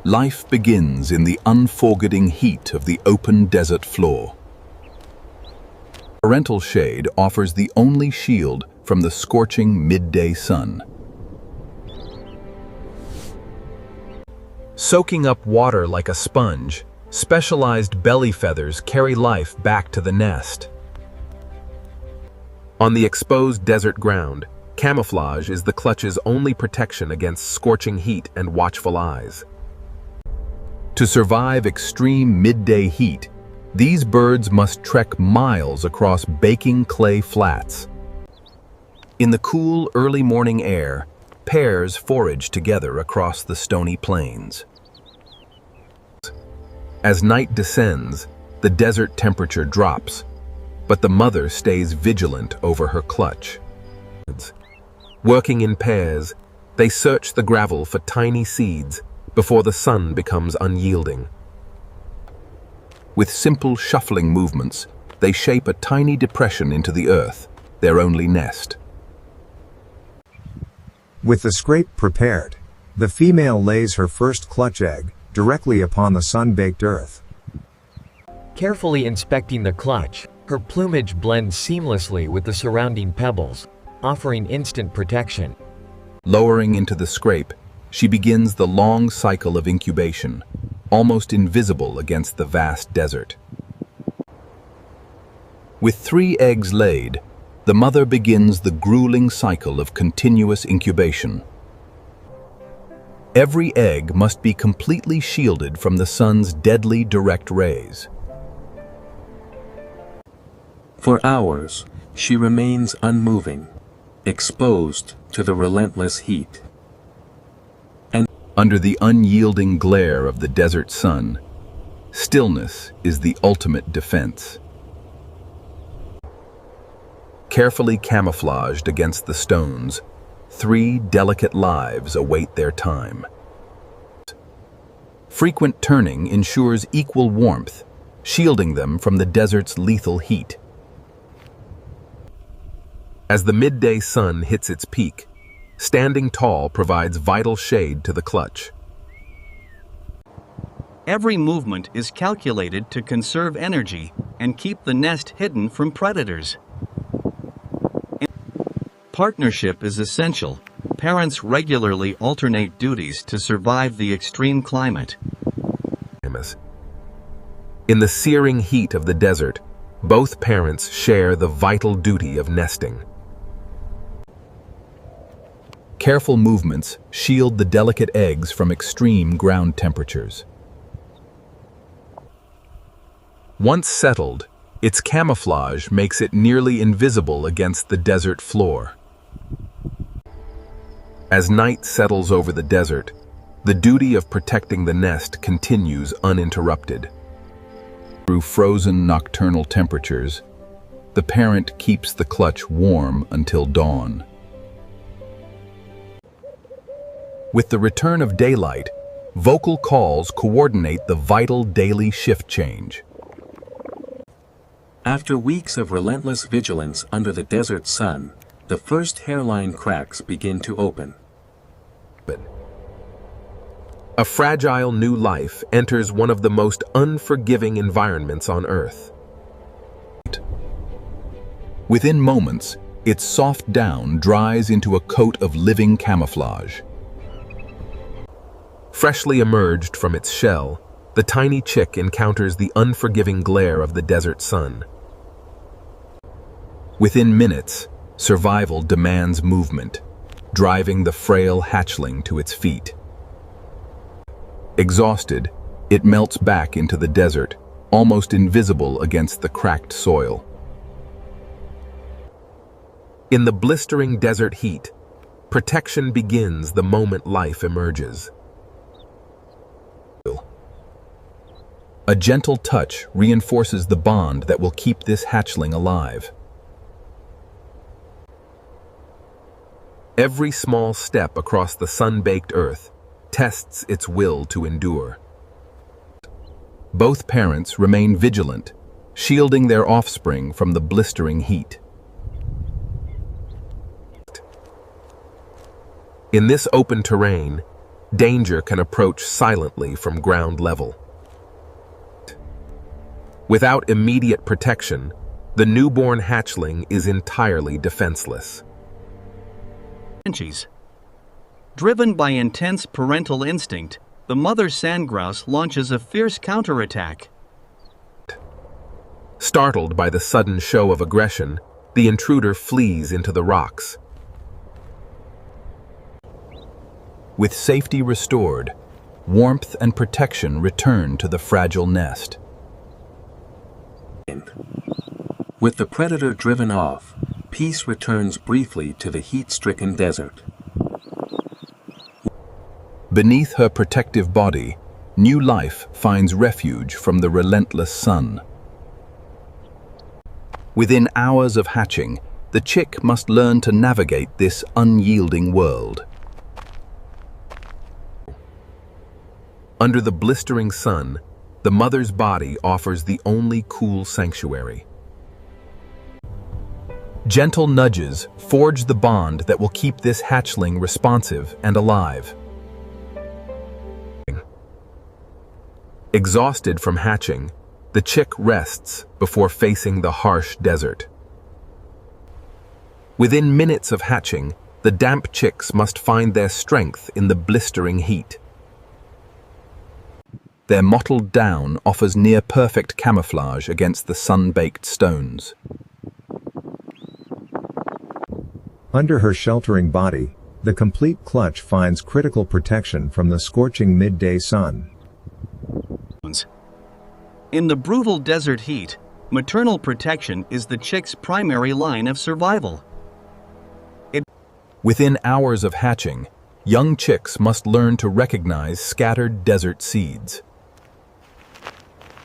Life begins in the unforgetting heat of the open desert floor. Parental shade offers the only shield from the scorching midday sun. Soaking up water like a sponge, specialized belly feathers carry life back to the nest. On the exposed desert ground, camouflage is the clutch's only protection against scorching heat and watchful eyes. To survive extreme midday heat, these birds must trek miles across baking clay flats. In the cool, early morning air, pairs forage together across the stony plains. As night descends, the desert temperature drops, but the mother stays vigilant over her clutch. Working in pairs, they search the gravel for tiny seeds before the sun becomes unyielding. With simple shuffling movements, they shape a tiny depression into the earth, their only nest. With the scrape prepared, the female lays her first clutch egg directly upon the sun-baked earth. Carefully inspecting the clutch, her plumage blends seamlessly with the surrounding pebbles, offering instant protection. Lowering into the scrape, she begins the long cycle of incubation, almost invisible against the vast desert. With 3 eggs laid, the mother begins the grueling cycle of continuous incubation. Every egg must be completely shielded from the sun's deadly direct rays. For hours, she remains unmoving, exposed to the relentless heat. Under the unyielding glare of the desert sun, stillness is the ultimate defense. Carefully camouflaged against the stones, 3 delicate lives await their time. Frequent turning ensures equal warmth, shielding them from the desert's lethal heat. As the midday sun hits its peak, standing tall provides vital shade to the clutch. Every movement is calculated to conserve energy and keep the nest hidden from predators. Partnership is essential. Parents regularly alternate duties to survive the extreme climate. In the searing heat of the desert, both parents share the vital duty of nesting. Careful movements shield the delicate eggs from extreme ground temperatures. Once settled, its camouflage makes it nearly invisible against the desert floor. As night settles over the desert, the duty of protecting the nest continues uninterrupted. Through frozen nocturnal temperatures, the parent keeps the clutch warm until dawn. With the return of daylight, vocal calls coordinate the vital daily shift change. After weeks of relentless vigilance under the desert sun, the first hairline cracks begin to open. A fragile new life enters one of the most unforgiving environments on Earth. Within moments, its soft down dries into a coat of living camouflage. Freshly emerged from its shell, the tiny chick encounters the unforgiving glare of the desert sun. Within minutes, survival demands movement, driving the frail hatchling to its feet. Exhausted, it melts back into the desert, almost invisible against the cracked soil. In the blistering desert heat, protection begins the moment life emerges. A gentle touch reinforces the bond that will keep this hatchling alive. Every small step across the sun-baked earth tests its will to endure. Both parents remain vigilant, shielding their offspring from the blistering heat. In this open terrain, Danger can approach silently from ground level. Without immediate protection, the newborn hatchling is entirely defenseless. Driven by intense parental instinct, the mother sandgrouse launches a fierce counterattack. Startled by the sudden show of aggression, the intruder flees into the rocks. With safety restored, warmth and protection return to the fragile nest. With the predator driven off, peace returns briefly to the heat-stricken desert. Beneath her protective body, new life finds refuge from the relentless sun. Within hours of hatching, the chick must learn to navigate this unyielding world. Under the blistering sun, the mother's body offers the only cool sanctuary. Gentle nudges forge the bond that will keep this hatchling responsive and alive. Exhausted from hatching, the chick rests before facing the harsh desert. Within minutes of hatching, the damp chicks must find their strength in the blistering heat. Their mottled down offers near-perfect camouflage against the sun-baked stones. Under her sheltering body, the complete clutch finds critical protection from the scorching midday sun. In the brutal desert heat, maternal protection is the chick's primary line of survival. Within hours of hatching, young chicks must learn to recognize scattered desert seeds.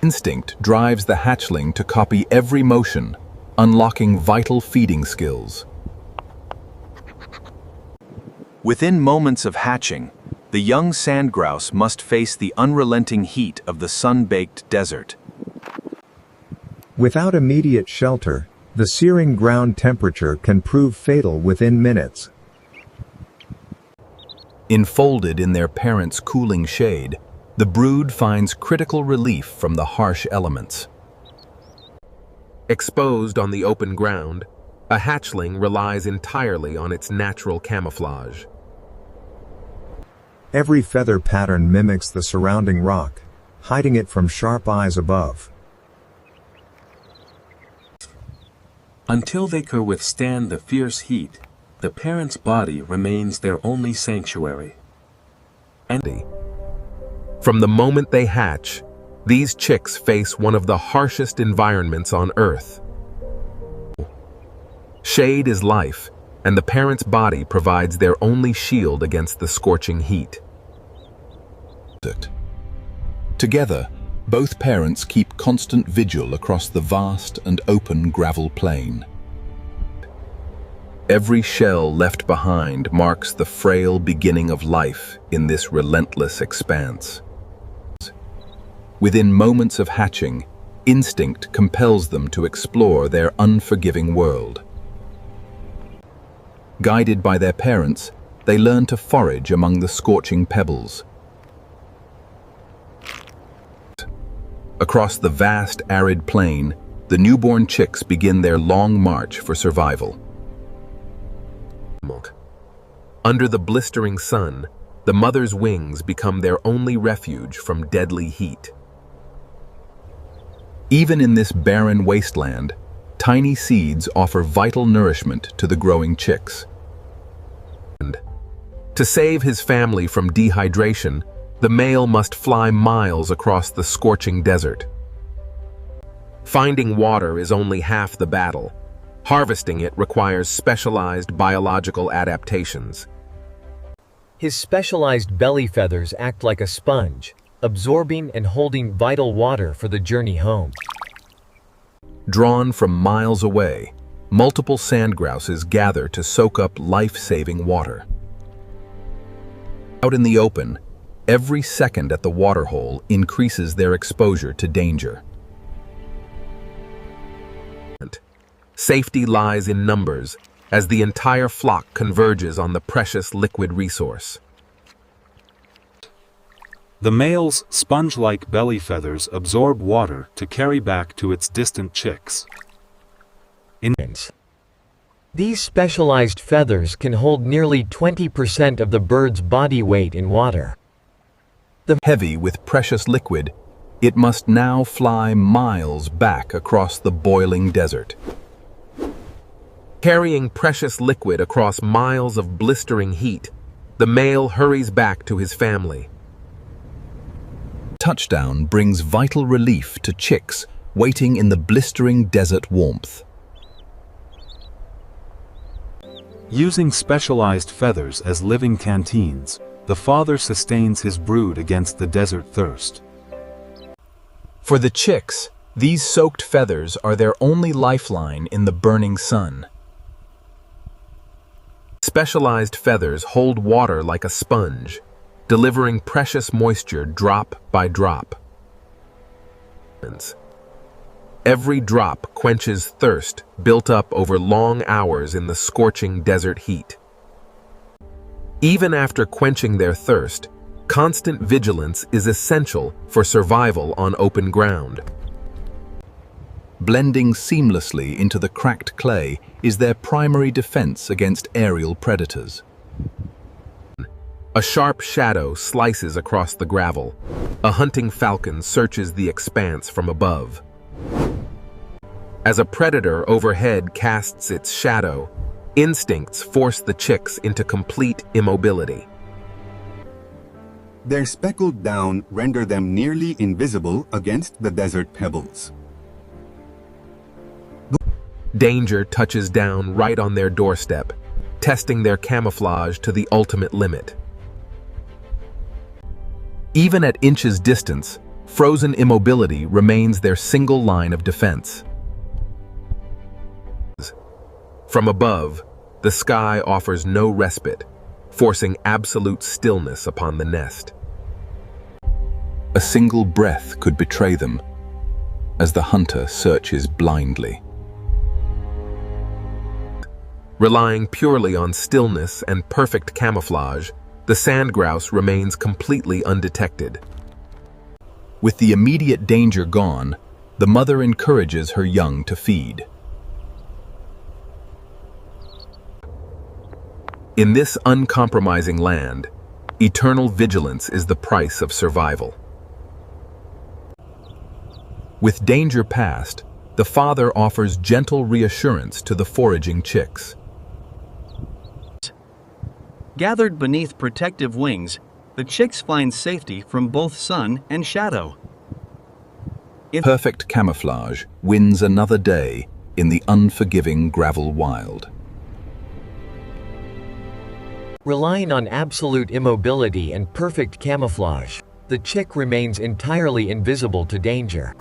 Instinct drives the hatchling to copy every motion, unlocking vital feeding skills. Within moments of hatching, the young sandgrouse must face the unrelenting heat of the sun-baked desert. Without immediate shelter, the searing ground temperature can prove fatal within minutes. Enfolded in their parents' cooling shade, the brood finds critical relief from the harsh elements. Exposed on the open ground, a hatchling relies entirely on its natural camouflage. Every feather pattern mimics the surrounding rock, hiding it from sharp eyes above. Until they can withstand the fierce heat, the parent's body remains their only sanctuary. From the moment they hatch, these chicks face one of the harshest environments on Earth. Shade is life, and the parent's body provides their only shield against the scorching heat. Together, both parents keep constant vigil across the vast and open gravel plain. Every shell left behind marks the frail beginning of life in this relentless expanse. Within moments of hatching, instinct compels them to explore their unforgiving world. Guided by their parents, they learn to forage among the scorching pebbles. Across the vast, arid plain, the newborn chicks begin their long march for survival. Under the blistering sun, the mother's wings become their only refuge from deadly heat. Even in this barren wasteland, tiny seeds offer vital nourishment to the growing chicks. To save his family from dehydration, the male must fly miles across the scorching desert. Finding water is only half the battle. Harvesting it requires specialized biological adaptations. His specialized belly feathers act like a sponge, absorbing and holding vital water for the journey home. Drawn from miles away, multiple sandgrouses gather to soak up life-saving water. Out in the open, every second at the waterhole increases their exposure to danger. Safety lies in numbers, as the entire flock converges on the precious liquid resource. The male's sponge-like belly feathers absorb water to carry back to its distant chicks. These specialized feathers can hold nearly 20% of the bird's body weight in water. Heavy with precious liquid, it must now fly miles back across the boiling desert. Carrying precious liquid across miles of blistering heat, the male hurries back to his family. Touchdown brings vital relief to chicks waiting in the blistering desert warmth. Using specialized feathers as living canteens, the father sustains his brood against the desert thirst. For the chicks, these soaked feathers are their only lifeline in the burning sun. Specialized feathers hold water like a sponge, delivering precious moisture drop by drop. Every drop quenches thirst built up over long hours in the scorching desert heat. Even after quenching their thirst, constant vigilance is essential for survival on open ground. Blending seamlessly into the cracked clay is their primary defense against aerial predators. A sharp shadow slices across the gravel. A hunting falcon searches the expanse from above. As a predator overhead casts its shadow, instincts force the chicks into complete immobility. Their speckled down render them nearly invisible against the desert pebbles. Danger touches down right on their doorstep, testing their camouflage to the ultimate limit. Even at inches distance, frozen immobility remains their single line of defense. From above, the sky offers no respite, forcing absolute stillness upon the nest. A single breath could betray them, as the hunter searches blindly. Relying purely on stillness and perfect camouflage, the sand grouse remains completely undetected. With the immediate danger gone, the mother encourages her young to feed. In this uncompromising land, eternal vigilance is the price of survival. With danger past, the father offers gentle reassurance to the foraging chicks. Gathered beneath protective wings, the chicks find safety from both sun and shadow. Perfect camouflage wins another day in the unforgiving gravel wild. Relying on absolute immobility and perfect camouflage, the chick remains entirely invisible to danger.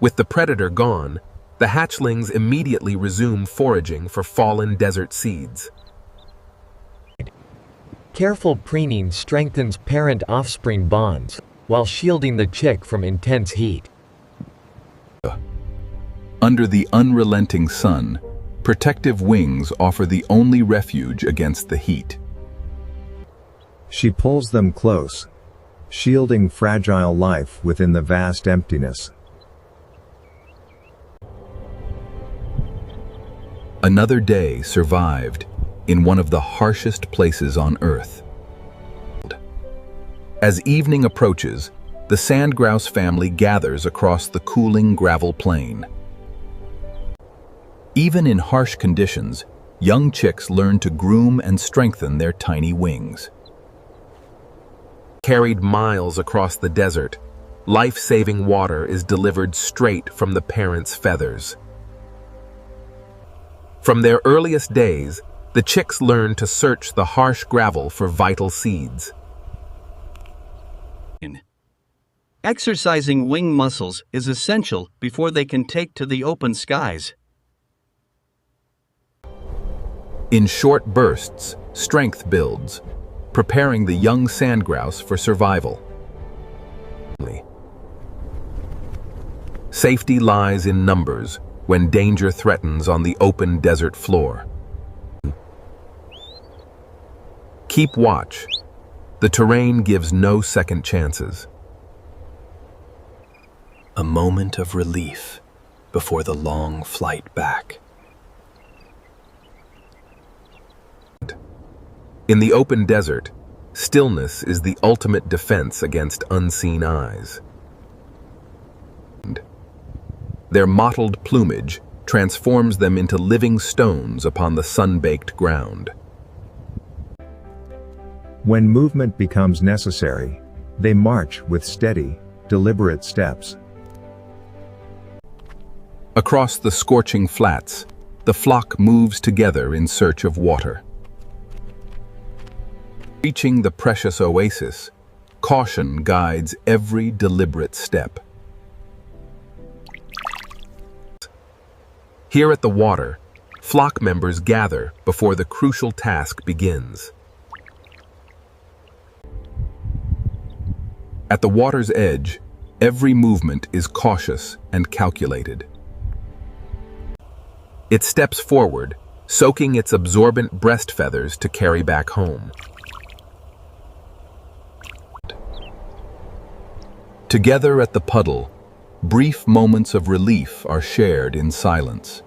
With the predator gone, the hatchlings immediately resume foraging for fallen desert seeds. Careful preening strengthens parent-offspring bonds, while shielding the chick from intense heat. Under the unrelenting sun, protective wings offer the only refuge against the heat. She pulls them close, shielding fragile life within the vast emptiness. Another day survived in one of the harshest places on Earth. As evening approaches, the sand grouse family gathers across the cooling gravel plain. Even in harsh conditions, young chicks learn to groom and strengthen their tiny wings. Carried miles across the desert, life-saving water is delivered straight from the parents' feathers. From their earliest days, the chicks learn to search the harsh gravel for vital seeds. Exercising wing muscles is essential before they can take to the open skies. In short bursts, strength builds, preparing the young sand grouse for survival. Safety lies in numbers when danger threatens on the open desert floor. Keep watch. The terrain gives no second chances. A moment of relief before the long flight back. In the open desert, stillness is the ultimate defense against unseen eyes. Their mottled plumage transforms them into living stones upon the sun-baked ground. When movement becomes necessary, they march with steady, deliberate steps. Across the scorching flats, the flock moves together in search of water. Reaching the precious oasis, caution guides every deliberate step. Here at the water, flock members gather before the crucial task begins. At the water's edge, every movement is cautious and calculated. It steps forward, soaking its absorbent breast feathers to carry back home. Together at the puddle, brief moments of relief are shared in silence.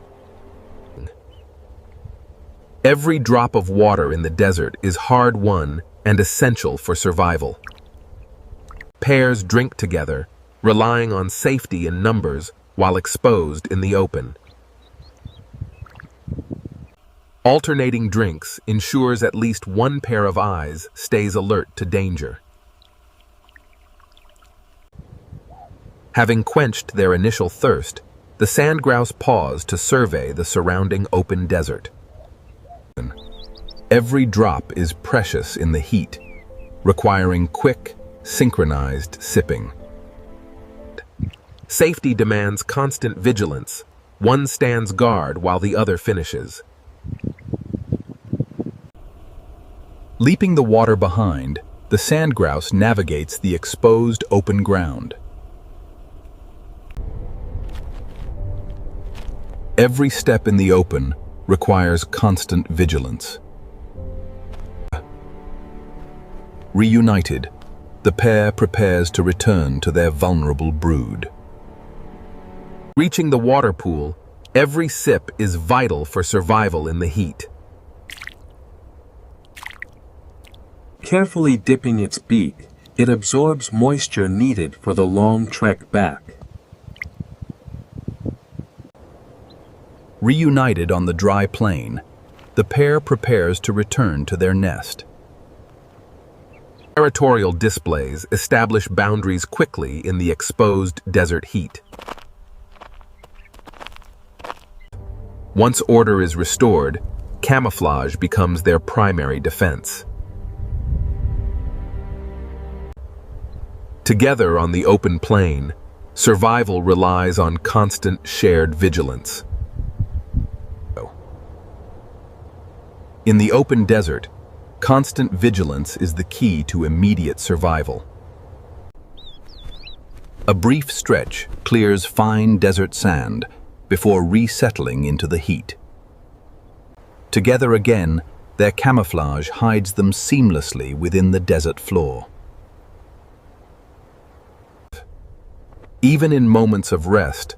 Every drop of water in the desert is hard-won and essential for survival. Pairs drink together, relying on safety in numbers while exposed in the open. Alternating drinks ensures at least one pair of eyes stays alert to danger. Having quenched their initial thirst, the sand grouse pause to survey the surrounding open desert. Every drop is precious in the heat, requiring quick, synchronized sipping. Safety demands constant vigilance. One stands guard while the other finishes. Leaping the water behind, the sand grouse navigates the exposed open ground. Every step in the open requires constant vigilance. Reunited, the pair prepares to return to their vulnerable brood. Reaching the water pool, every sip is vital for survival in the heat. Carefully dipping its beak, it absorbs moisture needed for the long trek back. Reunited on the dry plain, the pair prepares to return to their nest. Territorial displays establish boundaries quickly in the exposed desert heat. Once order is restored, camouflage becomes their primary defense. Together on the open plain, survival relies on constant shared vigilance. In the open desert, constant vigilance is the key to immediate survival. A brief stretch clears fine desert sand before resettling into the heat. Together again, their camouflage hides them seamlessly within the desert floor. Even in moments of rest,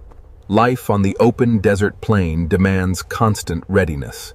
life on the open desert plain demands constant readiness.